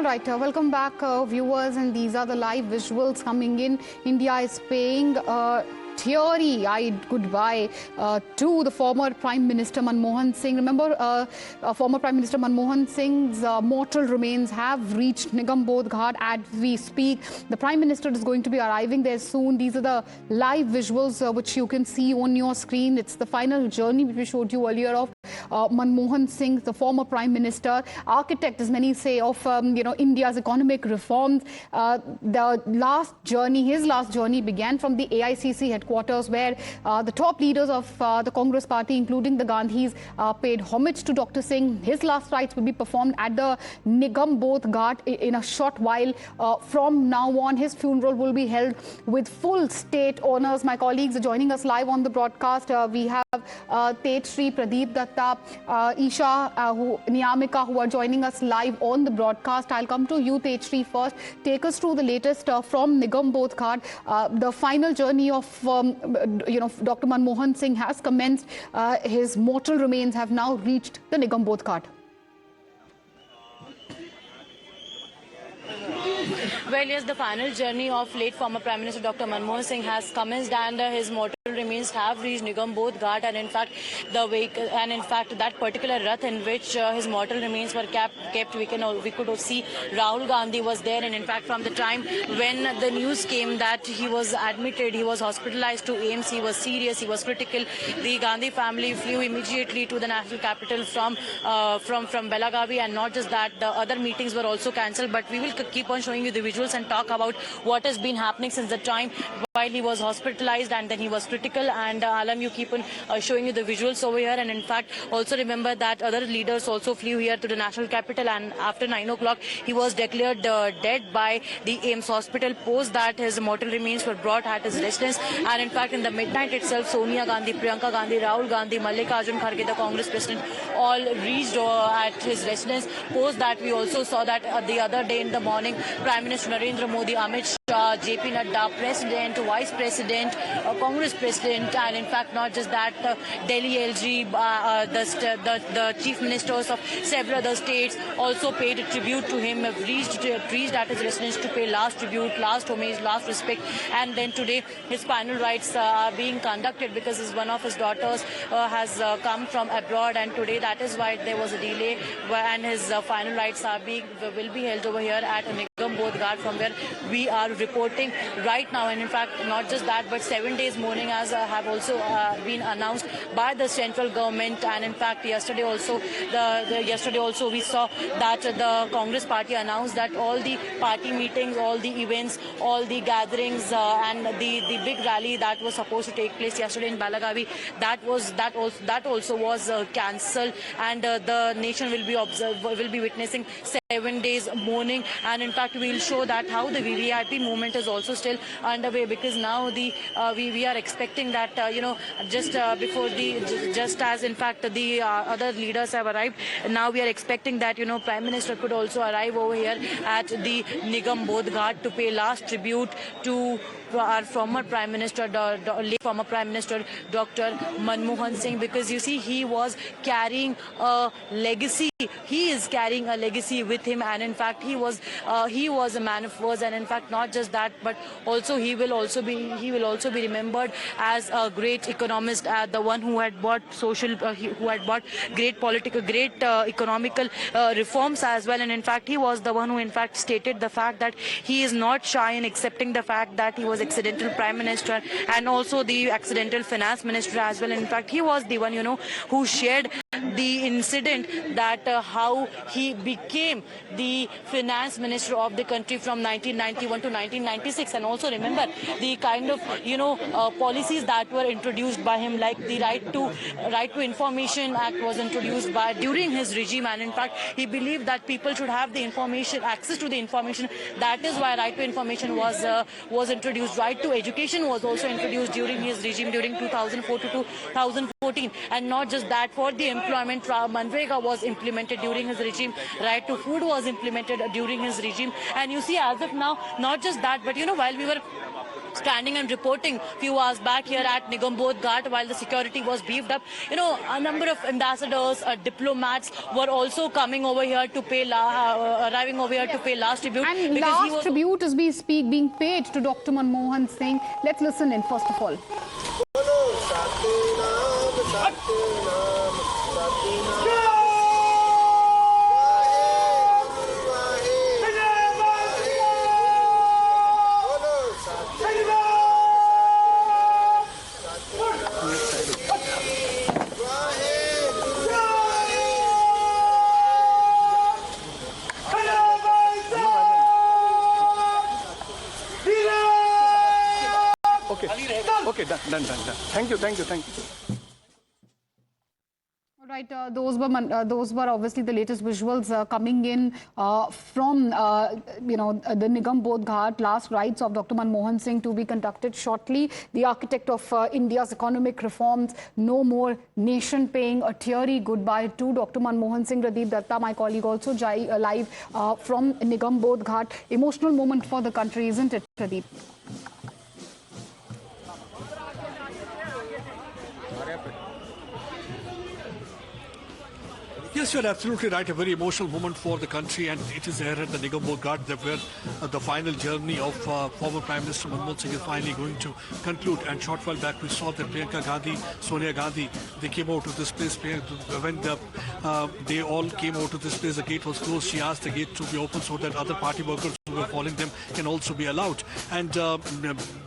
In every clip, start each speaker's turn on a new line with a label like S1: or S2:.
S1: All right, welcome back, viewers, and these are the live visuals coming in. India is paying teary-eyed goodbye to the former Prime Minister Manmohan Singh. Remember, former Prime Minister Manmohan Singh's mortal remains have reached Nigam Bodh Ghat as we speak. The Prime Minister is going to be arriving there soon. These are the live visuals which you can see on your screen. It's the final journey which we showed you earlier of Manmohan Singh, the former Prime Minister, architect, as many say, of India's economic reforms. The last journey, his last journey, began from the AICC headquarters, where the top leaders of the Congress party, including the Gandhis, paid homage to Dr. Singh. His last rites will be performed at the Nigam Bodh Ghat in a short while. From now on, his funeral will be held with full state honors. My colleagues are joining us live on the broadcast. We have Tejashree, Pradeep Datta, Isha, Niyamika, who are joining us live on the broadcast. I'll come to you, Tejashree, first. Take us through the latest from Nigam Bodh Ghat. The final journey of Dr. Manmohan Singh has commenced. His mortal remains have now reached the Nigam Bodh Ghat.
S2: Well, yes, the final journey of late former Prime Minister Dr. Manmohan Singh has commenced, and his mortal remains have reached Nigam Bodh Ghat, and in fact, that particular rath in which his mortal remains were kept, we could see Rahul Gandhi was there, and in fact, from the time when the news came that he was admitted, he was hospitalized to AIIMS, he was serious, he was critical, the Gandhi family flew immediately to the national capital from Belagavi, and not just that, the other meetings were also cancelled. But we will keep on showing you the visuals and talk about what has been happening since the time while he was hospitalized and then he was critical. And Alam, you keep on showing you the visuals over here. And in fact, also remember that other leaders also flew here to the national capital, and after 9 o'clock he was declared dead by the AIIMS hospital. Post that, his mortal remains were brought at his residence, and in fact in the midnight itself, Sonia Gandhi, Priyanka Gandhi, Rahul Gandhi, Mallikarjun Kharge, the Congress president, all reached at his residence. Post that, we also saw that the other day in the morning, Prime Minister Narendra Modi, Amit Shah, JP Nadda, President, Vice President, Congress President, and in fact not just that, Delhi LG, the Chief Ministers of several other states also paid tribute to him, have reached at his residence to pay last tribute, last homage, last respect. And then today his final rites are being conducted because one of his daughters has come from abroad, and today that is why there was a delay, and his final rites will be held over here at Nigam Bodh Ghat, from where we are reporting right now. And in fact, not just that, but 7 days mourning as have also been announced by the central government. And in fact, yesterday also we saw that the Congress party announced that all the party meetings, all the events, all the gatherings, and the big rally that was supposed to take place yesterday in Belagavi, that also was cancelled, and the nation will be witnessing 7 days mourning. And in fact, we will show that how the VVIP movement is also still underway, because now we are expecting that just as in fact the other leaders have arrived, now we are expecting that Prime Minister could also arrive over here at the Nigam Bodh Ghat to pay last tribute to our former Prime Minister, late former Prime Minister Dr. Manmohan Singh, because you see, he was carrying a legacy. He is carrying a legacy with him, and in fact he was a man of words. And in fact, not just that, but also he will also be remembered as a great economist, the one who had brought great economical reforms as well. And in fact, he was the one who in fact stated the fact that he is not shy in accepting the fact that he was accidental Prime Minister and also the accidental Finance Minister as well. In fact, he was the one who shared the incident that how he became the finance minister of the country from 1991 to 1996. And also remember the kind of policies that were introduced by him, like the right to information act was introduced during his regime. And in fact, he believed that people should have the access to the information. That is why right to information was introduced. Right to education was also introduced during his regime, during 2004 to 2014. And not just that, for the employment, Manrega was implemented during his regime. Right to food was implemented during his regime. And you see, as of now, not just that, but while we were standing and reporting few hours back here at Nigambodh Ghat while the security was beefed up. You know, a number of ambassadors, diplomats were also coming over here to pay, arriving over here to pay last tribute.
S1: And last tribute is being paid to Dr. Manmohan Singh. Let's listen in first of all.
S3: Okay, done. Thank you.
S1: All right, those were obviously the latest visuals coming in from the Nigambodh Ghat. Last rites of Dr. Manmohan Singh to be conducted shortly. The architect of India's economic reforms, no more nation paying a teary goodbye to Dr. Manmohan Singh. Radeep Datta, my colleague, also live from Nigambodh Ghat. Emotional moment for the country, isn't it, Radeep?
S4: Yes, you're absolutely right. A very emotional moment for the country, and it is here at the Nigambodh Ghat where the final journey of former Prime Minister Manmohan Singh is finally going to conclude. And short while back, we saw that Priyanka Gandhi, Sonia Gandhi, they came out to this place. When they all came out to this place, the gate was closed. She asked the gate to be open so that other party workers who were following them can also be allowed. And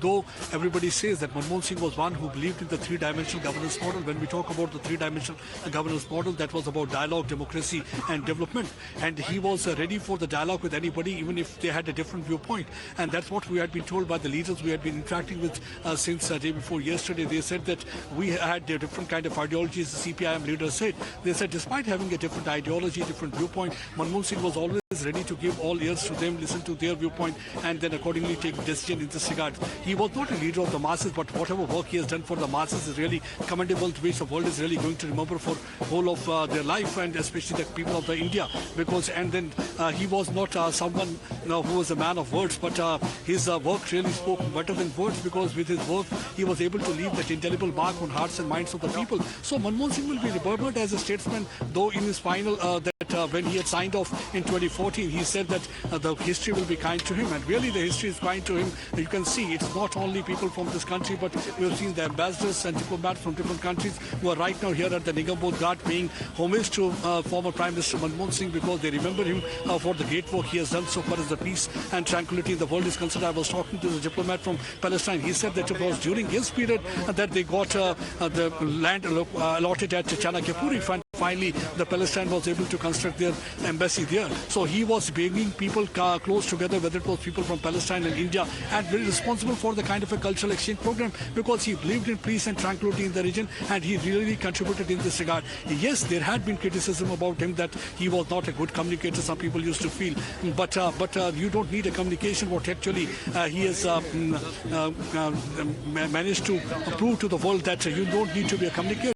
S4: though everybody says that Manmohan Singh was one who believed in the three-dimensional governance model, when we talk about the three-dimensional governance model, that was about dialogue, democracy and development, and he was ready for the dialogue with anybody, even if they had a different viewpoint. And that's what we had been told by the leaders we had been interacting with since the day before yesterday. They said that we had a different kind of ideologies. The CPIM leaders said, they said despite having a different ideology, different viewpoint, Manmohan Singh was always ready to give all ears to them, listen to their viewpoint, and then accordingly take decision in this regard. He was not a leader of the masses, but whatever work he has done for the masses is really commendable, which the world is really going to remember for whole of their life, and especially the people of the India. Because he was not someone who was a man of words, but his work really spoke better than words, because with his work he was able to leave that indelible mark on hearts and minds of the people. So Manmohan Singh will be remembered as a statesman, though in his final when he had signed off in 2014, he said that the history will be kind to him, and really the history is kind to him. You can see it's not only people from this country, but we have seen the ambassadors and diplomats from different countries who are right now here at the Nigambodh Ghat paying homage to former Prime Minister Manmohan Singh, because they remember him for the great work he has done so far as the peace and tranquility in the world is concerned. I was talking to the diplomat from Palestine. He said that it was during his period that they got the land allotted at Chanakyapuri. Finally, the Palestine was able to construct their embassy there. So he was bringing people close together, whether it was people from Palestine and India, and very responsible for the kind of a cultural exchange program, because he believed in peace and tranquility in the region, and he really contributed in this regard. Yes, there had been criticism about him that he was not a good communicator, some people used to feel, but you don't need a communication. What actually he has managed to prove to the world that you don't need to be a communicator,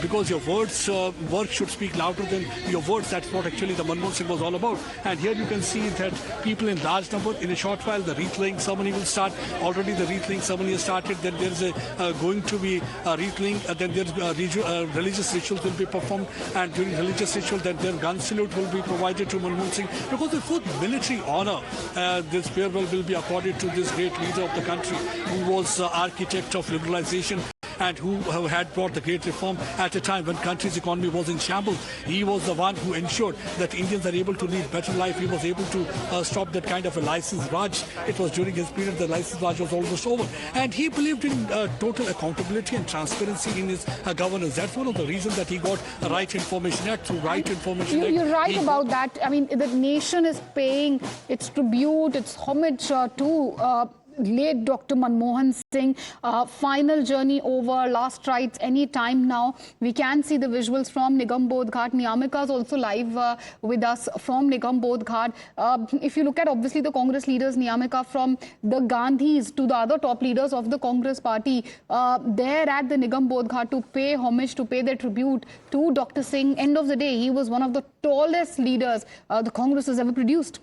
S4: because your words, work should speak louder than your words. That's what actually the Manmohan Singh was all about. And here you can see that people in large number. In a short while, the wreath-laying ceremony will start. Already the wreath-laying ceremony has started. Then there's going to be a wreath-laying. Then there's religious rituals will be performed. And during religious ritual, then their gun salute will be provided to Manmohan Singh. Because the full military honor, this farewell will be accorded to this great leader of the country, who was architect of liberalization, and who had brought the great reform at a time when country's economy was in shambles. He was the one who ensured that Indians are able to lead better life. He was able to stop that kind of a license Raj. It was during his period the license Raj was almost over. And he believed in total accountability and transparency in his governance. That's one of the reasons that he got a Right Information Act. Through Right Information Act,
S1: you're right about that. I mean, the nation is paying its tribute, its homage to late Dr. Manmohan Singh. Final journey over, last rites any time now. We can see the visuals from Nigambodh Ghat. Niyamika is also live with us from Nigambodh Ghat. If you look at obviously the Congress leaders, Niyamika, from the Gandhis to the other top leaders of the Congress party, there at the Nigambodh Ghat to pay homage, to pay their tribute to Dr. Singh. End of the day, he was one of the tallest leaders the Congress has ever produced.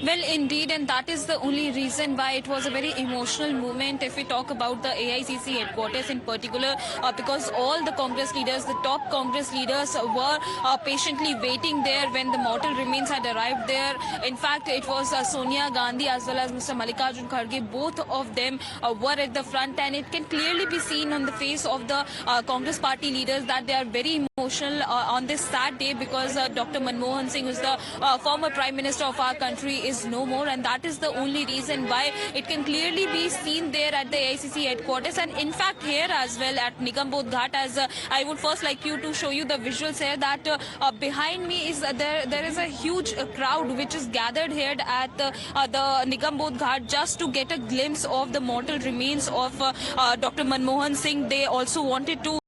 S3: Well, indeed, and that is the only reason why it was a very emotional moment if we talk about the AICC headquarters in particular, because all the Congress leaders, the top Congress leaders were patiently waiting there when the mortal remains had arrived there. In fact, it was Sonia Gandhi as well as Mr. Mallikarjun Kharge, both of them were at the front, and it can clearly be seen on the face of the Congress party leaders that they are very emotional on this sad day, because Dr. Manmohan Singh, who is the former Prime Minister of our country, is no more, and that is the only reason why it can clearly be seen there at the AICC headquarters, and in fact here as well at Nigam Bodh Ghat. As I would first like you to show you the visuals here, that behind me is there is a huge crowd which is gathered here at the Nigam Bodh Ghat just to get a glimpse of the mortal remains of Dr. Manmohan Singh. They also wanted to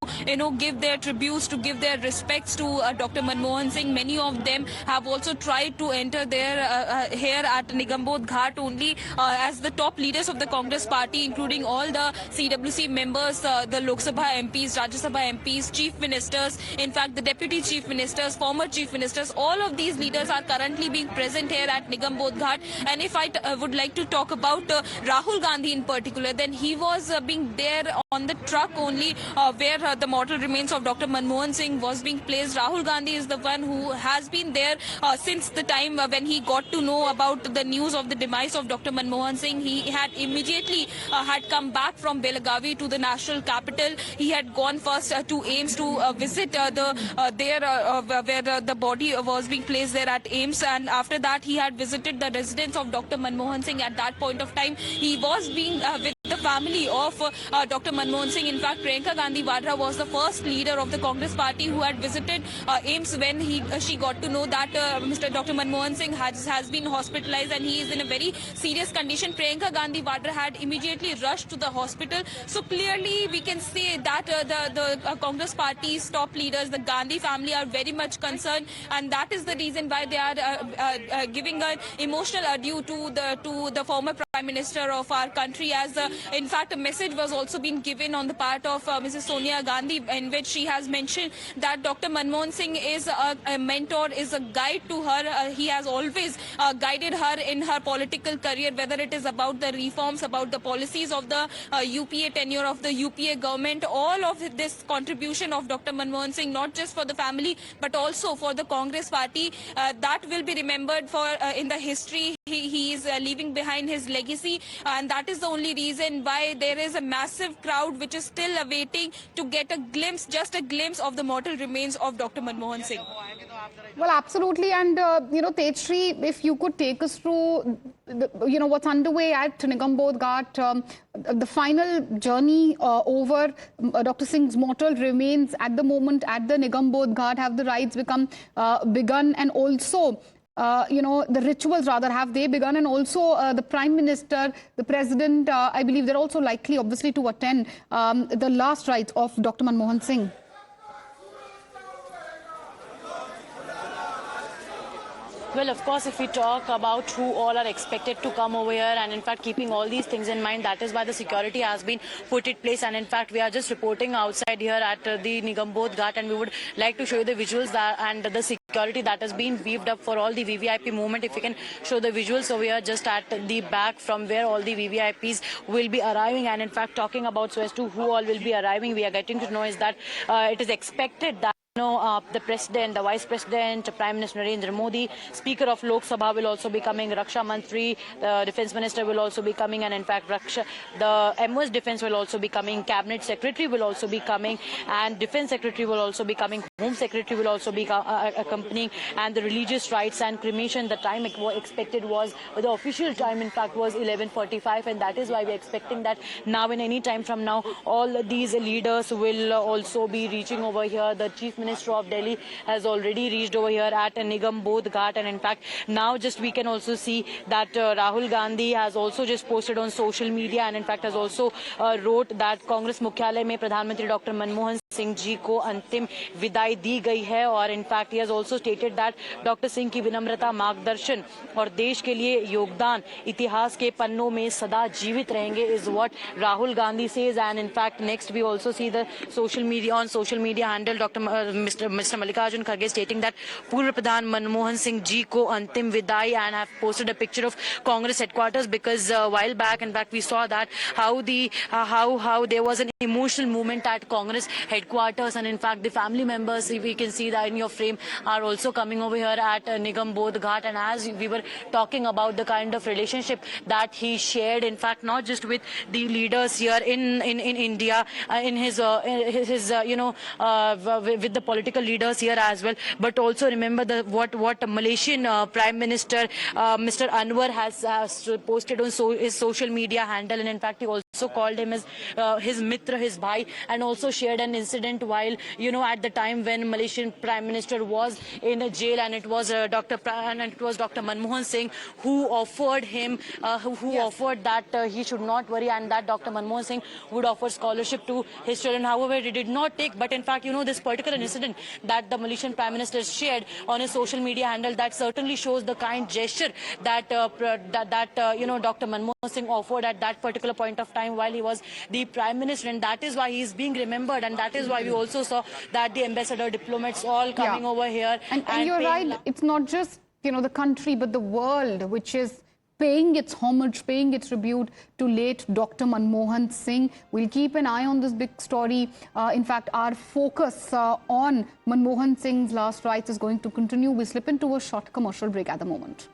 S3: give their tributes, to give their respects to Dr. Manmohan Singh. Many of them have also tried to enter there here at Nigam Bodh Ghat only as the top leaders of the Congress party, including all the CWC members, the Lok Sabha MPs, Rajya Sabha MPs, chief ministers, in fact the deputy chief ministers, former chief ministers, all of these leaders are currently being present here at Nigam Bodh Ghat. And if I would like to talk about Rahul Gandhi in particular, then he was being there on the truck only where the mortal remains of Dr. Manmohan Singh was being placed. Rahul Gandhi is the one who has been there since the time when he got to know about the news of the demise of Dr. Manmohan Singh. He had immediately had come back from Belagavi to the national capital. He had gone first to AIIMS to visit where the body was being placed there at AIIMS, and after that he had visited the residence of Dr. Manmohan Singh. At that point of time, he was being with the family of Dr. Manmohan Singh. In fact, Priyanka Gandhi Vadra was the first leader of the Congress party who had visited AIIMS when she got to know that Mr. Dr. Manmohan Singh has been hospitalized and he is in a very serious condition. Priyanka Gandhi Vadra had immediately rushed to the hospital. So clearly we can say that the Congress party's top leaders, the Gandhi family, are very much concerned, and that is the reason why they are giving an emotional adieu to the former Prime Minister of our country, as in fact a message was also being given on the part of Mrs. Sonia Gandhi, in which she has mentioned that Dr. Manmohan Singh is a mentor, is a guide to her. He has always guided her in her political career, whether it is about the reforms, about the policies of the UPA tenure of the UPA government. All of this contribution of Dr. Manmohan Singh, not just for the family but also for the Congress party, that will be remembered for in the history. He is leaving behind his legacy, and that is the only reason why there is a massive crowd which is still awaiting to get a glimpse, just a glimpse of the mortal remains of Dr. Manmohan Singh.
S1: Well, absolutely. And, Tejshri, if you could take us through, what's underway at Nigam Bodh Ghat, the final journey over Dr. Singh's mortal remains at the moment at the Nigam Bodh Ghat. Have the rites begun? And also, the rituals rather, have they begun? And also the Prime Minister, the President, I believe they're also likely, obviously, to attend the last rites of Dr. Manmohan Singh.
S2: Well, of course, if we talk about who all are expected to come over here, and in fact keeping all these things in mind, that is why the security has been put in place. And in fact, we are just reporting outside here at the Nigam Bodh Ghat, and we would like to show you the visuals and the security that has been beefed up for all the VVIP movement. If you can show the visuals over here just at the back from where all the VVIPs will be arriving. And in fact, talking about so as to who all will be arriving, we are getting to know is that it is expected that the President, the Vice President, Prime Minister Narendra Modi, Speaker of Lok Sabha will also be coming, Raksha Mantri, the Defence Minister will also be coming, and in fact the MOS Defence will also be coming, Cabinet Secretary will also be coming, and Defence Secretary will also be coming, Home Secretary will also be accompanying, and the religious rites and cremation, the time expected was, the official time in fact was 11:45, and that is why we are expecting that now in any time from now all these leaders will also be reaching over here. The Chief Minister of Delhi has already reached over here at Nigam Bodh Ghat, and in fact now just we can also see that Rahul Gandhi has also just posted on social media, and in fact has also wrote that Congress Mukhyalay में प्रधानमंत्री doctor Manmohan Singh ji को अंतिम विदाई दी गई है, और in fact he has also stated that doctor Singh की विनम्रता, मार्गदर्शन और देश के लिए योगदान इतिहास के पन्नों में सदा जीवित रहेंगे is what Rahul Gandhi says. And in fact next we also see the social media handle Dr. Mr. Mallikarjun Kharge stating that Purva Pradhan Manmohan Singh ji ko antim vidai, and have posted a picture of Congress headquarters, because a while back, in fact, we saw that how there was an emotional movement at Congress headquarters, and in fact the family members, if we can see that in your frame, are also coming over here at Nigam Bodh Ghat. And as we were talking about the kind of relationship that he shared, in fact, not just with the leaders here in India, with the political leaders here as well, but also remember what Malaysian Prime Minister Mr. Anwar has posted on his social media handle, and in fact he also called him as his mitra, his bhai, and also shared an incident while at the time when Malaysian Prime Minister was in a jail, and it was Dr. Manmohan Singh who offered him offered that he should not worry, and that Dr. Manmohan Singh would offer scholarship to his children. However, it did not take, but in fact this particular incident that the Malaysian Prime Minister shared on his social media handle, that certainly shows the kind gesture that Dr. Manmohan Singh offered at that particular point of time while he was the Prime Minister, and that is why he is being remembered, and that is why we also saw that the ambassador, diplomats all coming over here.
S1: And you're right, it's not just the country but the world which is paying its homage, paying its tribute to late Dr. Manmohan Singh. We'll keep an eye on this big story. In fact, our focus on Manmohan Singh's last rites is going to continue. We slip into a short commercial break at the moment.